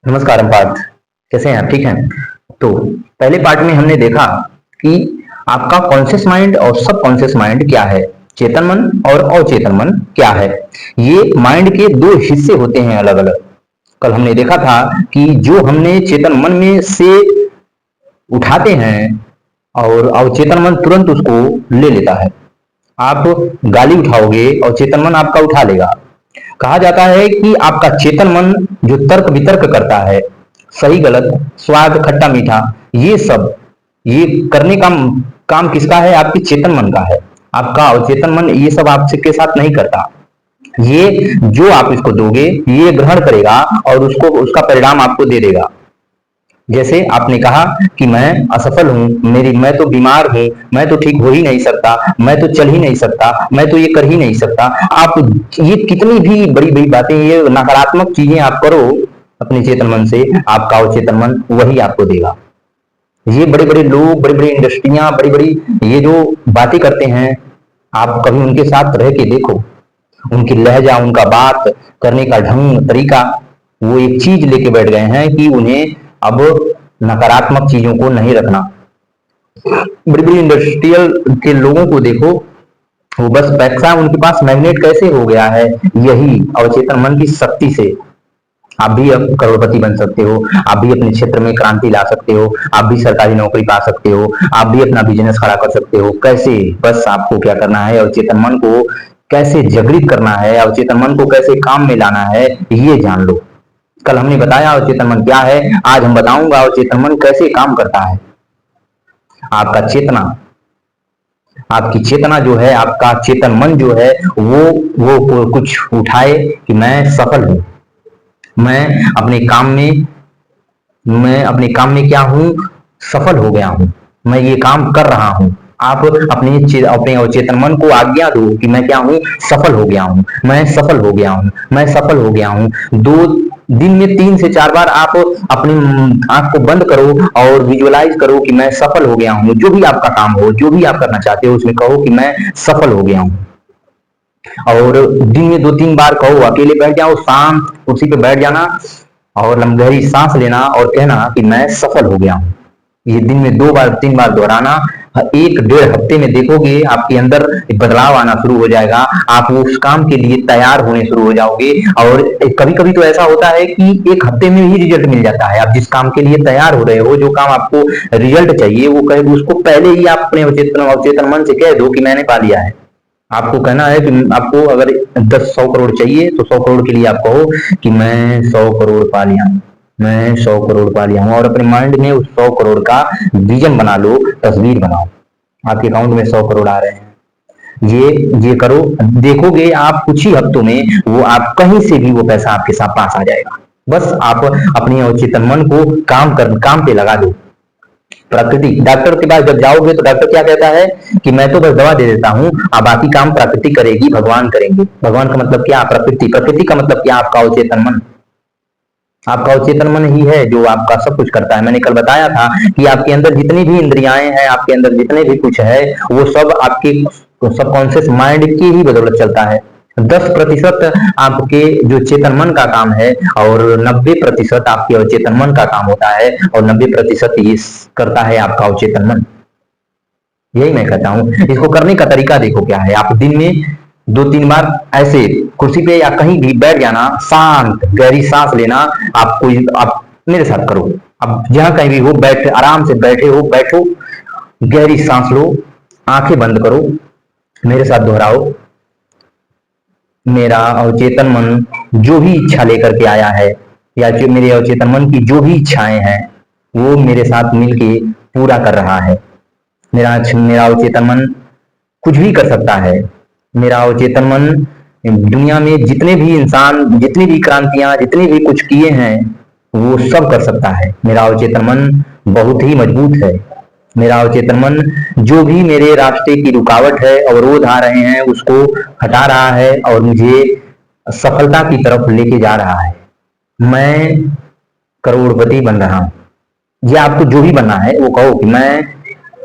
नमस्कार पार्थ। कैसे हैं आप? ठीक हैं? तो पहले पार्ट में हमने देखा कि आपका कॉन्शियस माइंड और सब कॉन्शियस माइंड क्या है, चेतन मन और अवचेतन मन क्या है। ये माइंड के दो हिस्से होते हैं अलग अलग। कल हमने देखा था कि जो हमने चेतन मन में से उठाते हैं और अवचेतन मन तुरंत उसको ले लेता है। आप गाली उठाओगे और चेतन मन आपका उठा लेगा। कहा जाता है कि आपका चेतन मन जो तर्क वितर्क करता है, सही गलत, स्वाद खट्टा मीठा, ये सब ये करने का काम किसका है? आपके चेतन मन का है। आपका अवचेतन मन ये सब आपसे के साथ नहीं करता। ये जो आप इसको दोगे ये ग्रहण करेगा और उसको उसका परिणाम आपको दे देगा। जैसे आपने कहा कि मैं असफल हूँ, मेरी मैं तो बीमार हूँ, मैं तो ठीक हो ही नहीं सकता, मैं तो चल ही नहीं सकता, मैं तो ये कर ही नहीं सकता। आप ये कितनी भी बड़ी बड़ी बातें, ये नकारात्मक चीजें आप करो अपने चेतन मन से, आपका अवचेतन मन वही आपको देगा। ये बड़े बड़े लोग, बड़ी बड़ी इंडस्ट्रियां, बड़ी बड़ी ये जो बातें करते हैं, आप कभी उनके साथ रह के देखो, उनकी लहजा, उनका बात करने का ढंग तरीका, वो एक चीज लेके बैठ गए हैं कि उन्हें अब नकारात्मक चीजों को नहीं रखना। बड़ी बड़ी इंडस्ट्रियल के लोगों को देखो, वो बस पैसा उनके पास मैग्नेट कैसे हो गया है, यही अवचेतन मन की शक्ति से। आप भी अब करोड़पति बन सकते हो, आप भी अपने क्षेत्र में क्रांति ला सकते हो, आप भी सरकारी नौकरी पा सकते हो, आप भी अपना बिजनेस खड़ा कर सकते हो। कैसे? बस आपको क्या करना है, अवचेतन मन को कैसे जागृत करना है, अवचेतन मन को कैसे काम में लाना है, ये जान लो। कल हमने बताया अवचेतन मन क्या है, आज हम बताऊंगा अवचेतन मन कैसे काम करता है। आपका चेतना, आपकी चेतना जो है, आपका चेतन मन जो है, वो कुछ उठाए कि मैं सफल हूं, मैं अपने काम में मैं अपने काम में क्या हूं, सफल हो गया हूं, मैं ये काम कर रहा हूं। आप अपने अवचेतन मन को आज्ञा दो कि मैं क्या हूं, सफल हो गया हूं, मैं सफल हो गया हूं, मैं सफल हो गया हूं। दो दिन में 3 से 4 बार आप अपनी आंख को बंद करो और विजुअलाइज करो कि मैं सफल हो गया हूं। जो भी आपका काम हो, जो भी आप करना चाहते हो, उसमें कहो कि मैं सफल हो गया हूं। और दिन में 2-3 बार कहो, अकेले बैठ जाओ, शांत कुर्सी पे बैठ जाना और गहरी सांस लेना और कहना कि मैं सफल हो गया हूँ। ये दिन में 2 बार 3 बार दोहराना। 1-1.5 हफ्ते में देखोगे आपके अंदर बदलाव आना शुरू हो जाएगा। आप उस काम के लिए तैयार होने शुरू हो जाओगे। और कभी कभी तो ऐसा होता है कि 1 हफ्ते में ही रिजल्ट मिल जाता है। आप जिस काम के लिए तैयार हो रहे हो, जो काम आपको रिजल्ट चाहिए, वो कहे उसको पहले ही आप अपने अवचेतन मन से कह दो कि मैंने पा लिया है। आपको कहना है कि आपको अगर 10-100 करोड़ चाहिए तो 100 करोड़ के लिए आप कहो कि मैं 100 करोड़ पा लिया हूँ, मैं 100 करोड़ पा लिया हूँ। और अपने माइंड में उस 100 करोड़ का विजन बना लो, तस्वीर बनाओ। आपके अकाउंट में 100 करोड़ आ रहे हैं। ये करो, देखोगे आप कुछ ही हफ्तों में वो आप कहीं से भी वो पैसा आपके साथ पास आ जाएगा। बस आप अपने अवचेतन मन को काम पे लगा दो। प्रकृति, डॉक्टर के पास जब जाओगे तो डॉक्टर क्या कहता है कि मैं तो बस दवा दे देता हूँ, अब बाकी काम प्रकृति करेगी, भगवान करेंगे। भगवान का मतलब क्या? प्रकृति। प्रकृति का मतलब क्या? आपका अवचेतन मन। आपका अवचेतन मन ही है जो आपका सब कुछ करता है। मैंने कल बताया था कि आपके अंदर जितनी भी इंद्रियाएं हैं, आपके अंदर जितने भी कुछ है, वो सब आपके सबकॉन्शियस माइंड की ही बदौलत चलता है। 10% आपके जो चेतन मन का काम है और 90% आपके अवचेतन मन का काम होता है, और 90% ये करता है आपका अवचेतन मन। यही मैं कहता हूँ। इसको करने का तरीका देखो क्या है। आप दिन में 2-3 बार ऐसे कुर्सी पे या कहीं भी बैठ जाना, शांत गहरी सांस लेना। आप मेरे साथ करो। अब जहां कहीं भी हो, बैठ आराम से बैठे हो, बैठो, गहरी सांस लो, आंखें बंद करो, मेरे साथ दोहराओ। मेरा अवचेतन मन जो भी इच्छा लेकर के आया है, या जो मेरे अवचेतन मन की जो भी इच्छाएं हैं, वो मेरे साथ मिलके पूरा कर रहा है। मेरा अवचेतन मन कुछ भी कर सकता है। मेरा अवचेतन मन दुनिया में जितने भी इंसान, जितनी भी क्रांतियां, जितने भी कुछ किए हैं, वो सब कर सकता है। मेरा अवचेतन मन बहुत ही मजबूत है। मेरा अवचेतन मन जो भी मेरे रास्ते की रुकावट है, अवरोध आ रहे हैं, उसको हटा रहा है और मुझे सफलता की तरफ लेके जा रहा है। मैं करोड़पति बन रहा हूं। ये आपको जो भी बनना है वो कहो कि मैं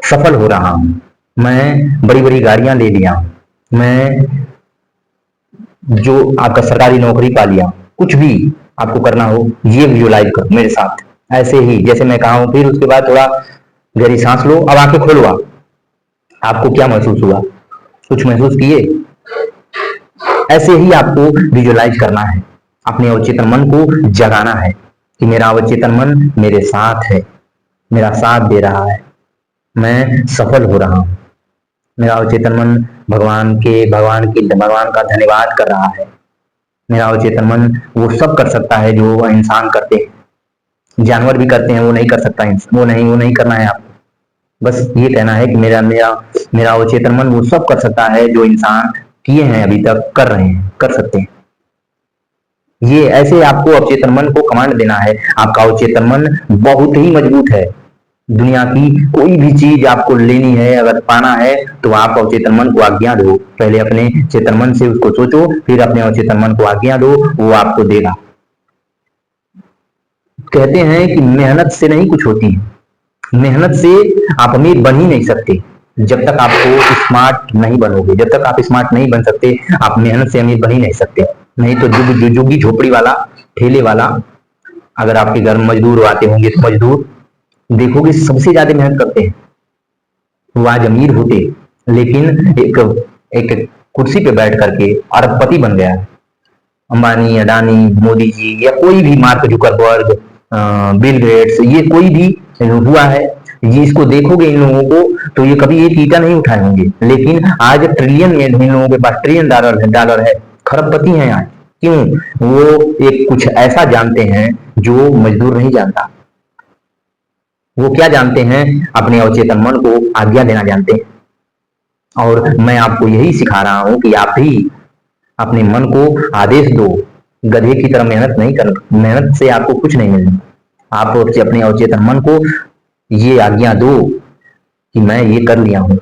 सफल हो रहा हूं, मैं बड़ी बड़ी गाड़ियां ले लिया हूं, मैं जो आपका सरकारी नौकरी पा लिया, कुछ भी। आपको करना हो, ये विजुअलाइज करो मेरे साथ। ऐसे ही जैसे मैं कहा हूं, फिर उसके बाद थोड़ा गहरी सांस लो। अब आंखें खोलो। आपको क्या महसूस हुआ? कुछ महसूस किए? ऐसे ही आपको विजुअलाइज करना है, अपने अवचेतन मन को जगाना है कि मेरा अवचेतन मन मेरे साथ है, मेरा साथ दे रहा है, मैं सफल हो रहा हूँ। मेरा अवचेतन मन भगवान का धन्यवाद कर रहा है। मेरा अवचेतन मन वो सब कर सकता है जो इंसान करते हैं, जानवर भी करते हैं, वो नहीं कर सकता। वो नहीं करना है आपको। बस ये कहना है कि मेरा मेरा मेरा अवचेतन मन वो सब कर सकता है जो इंसान किए हैं, अभी तक कर रहे हैं, कर सकते हैं। ये ऐसे आपको अवचेतन मन को कमांड देना है। आपका अवचेतन मन बहुत ही मजबूत है। दुनिया की कोई भी चीज आपको लेनी है, अगर पाना है, तो आप अवचेतन मन को आज्ञा दो। पहले अपने चेतन मन से उसको सोचो, फिर अपने अवचेतन मन को आज्ञा दो, वो आपको देगा। कहते हैं कि मेहनत से नहीं कुछ होती है। मेहनत से आप अमीर बन ही नहीं सकते जब तक आपको स्मार्ट नहीं बनोगे। जब तक आप स्मार्ट नहीं बन सकते, आप मेहनत से अमीर बन ही नहीं सकते। नहीं तो जुगी झोपड़ी वाला, ठेले वाला, अगर आपके घर में मजदूर आते होंगे तो मजदूर देखोगे सबसे ज्यादा मेहनत करते हैं, वो आज अमीर होते, लेकिन एक एक कुर्सी पे बैठ करके अरबपति बन गया। अंबानी, अडानी, मोदी जी, या कोई भी, मार्क जुकरबर्ग, बिल गेट्स, ये कोई भी हुआ है, ये इसको देखोगे इन लोगों को तो ये कभी एक ईटा नहीं उठाए होंगे, लेकिन आज ट्रिलियन में इन लोगों के पास ट्रिलियन डॉलर है, खरबपति हैं आज। क्यों? वो एक कुछ ऐसा जानते हैं जो मजदूर नहीं जानता। वो क्या जानते हैं? अपने अवचेतन मन को आज्ञा देना जानते हैं। और मैं आपको यही सिखा रहा हूं कि आप भी अपने मन को आदेश दो। गधे की तरह मेहनत नहीं कर, मेहनत से आपको कुछ नहीं मिलना। आप अपने अवचेतन मन को ये आज्ञा दो कि मैं ये कर लिया हूं।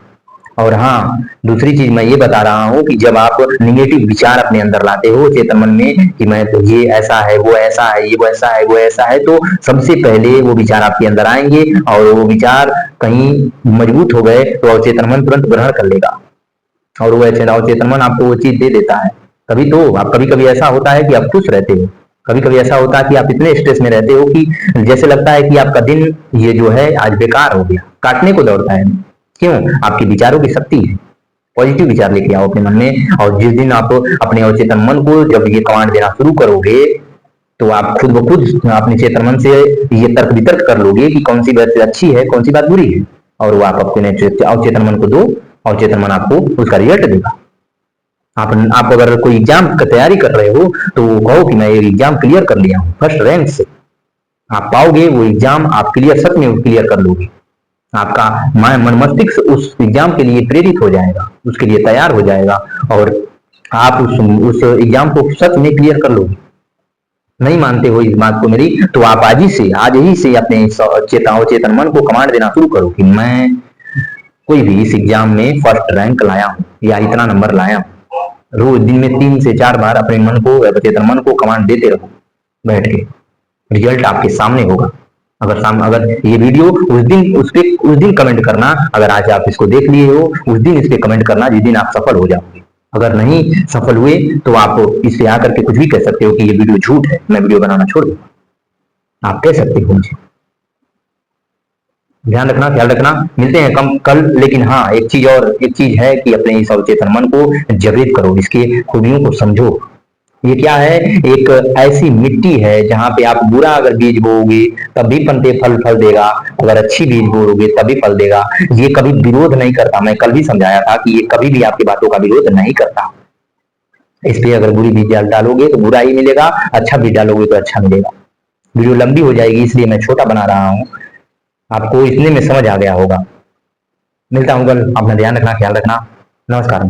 और हाँ, दूसरी चीज मैं ये बता रहा हूं कि जब आप निगेटिव विचार अपने अंदर लाते हो चेतन मन में कि मैं तो ये ऐसा है, वो ऐसा है, ये वैसा है, वो ऐसा है, तो सबसे पहले वो विचार आपके अंदर आएंगे, और वो विचार कहीं मजबूत हो गए तो अवचेतन मन तुरंत ग्रहण कर लेगा, और वो अवचेतन मन आपको वो चीज दे देता है। कभी तो आप कभी कभी ऐसा होता है कि आप खुश रहते हो, कभी कभी ऐसा होता है कि आप इतने स्ट्रेस में रहते हो कि जैसे लगता है कि आपका दिन ये जो है आज बेकार हो गया, काटने को दौड़ता है। क्यों? आपके विचारों की शक्ति है। पॉजिटिव विचार लेके आओ अपने मन में, और जिस दिन आप अपने अवचेतन मन को जब ये कमांड देना शुरू करोगे, तो आप खुद ब खुद अपने चेतन मन से ये तर्क वितर्क कर लोगे कि कौन सी बात अच्छी है, कौन सी बात बुरी है, और वो आप अपने अवचेतन मन को दो, अवचेतन मन आपको उसका रिजल्ट देगा। आप अगर कोई एग्जाम की तैयारी कर रहे हो तो कहो कि मैं ये एग्जाम क्लियर कर लिया हूँ फर्स्ट रैंक से, आप पाओगे वो एग्जाम, आप क्लियर, सच में क्लियर कर लोगे। आपका मन मस्तिष्क उस एग्जाम के लिए प्रेरित हो जाएगा, उसके लिए तैयार हो जाएगा, और आप उस एग्जाम को सच में क्लियर कर लोगे। नहीं मानते हो इस बात को मेरी, तो आप आज ही से अपने चेतन मन को कमांड देना शुरू करो कि मैं कोई भी इस एग्जाम में फर्स्ट रैंक लाया हूँ या इतना नंबर लाया हूँ। रोज दिन में 3 से 4 बार अपने मन को, चेतन मन को कमांड देते रहो बैठ के, रिजल्ट आपके सामने होगा। अगर ये वीडियो उस दिन कमेंट करना, अगर आज आप इसको देख लिए हो उस दिन इस पे कमेंट करना जिस दिन आप सफल हो जाओगे। अगर नहीं सफल हुए तो आप इस पे आकर के कुछ भी कह सकते हो कि ये वीडियो झूठ है, मैं वीडियो बनाना छोड़ दूंगा, आप कह सकते हो मुझे। ध्यान रखना, ख्याल रखना, मिलते हैं कल। लेकिन हाँ, एक चीज है कि अपने इस अवचेतन मन को जागृत करो, इसकी खूबियों को समझो। ये क्या है? एक ऐसी मिट्टी है जहां पे आप बुरा अगर बीज बोओगे तभी पंते फल देगा, अगर अच्छी बीज बोओगे तभी फल देगा। ये कभी विरोध नहीं करता। मैं कल भी समझाया था कि ये कभी भी आपकी बातों का विरोध नहीं करता। इस पे अगर बुरी बीज डालोगे तो बुरा ही मिलेगा, अच्छा बीज डालोगे तो अच्छा मिलेगा। वीडियो लंबी हो जाएगी इसलिए मैं छोटा बना रहा हूँ, आपको इतने में समझ आ गया होगा। मिलता हूँ कल, अपना ध्यान रखना, ख्याल रखना। नमस्कार।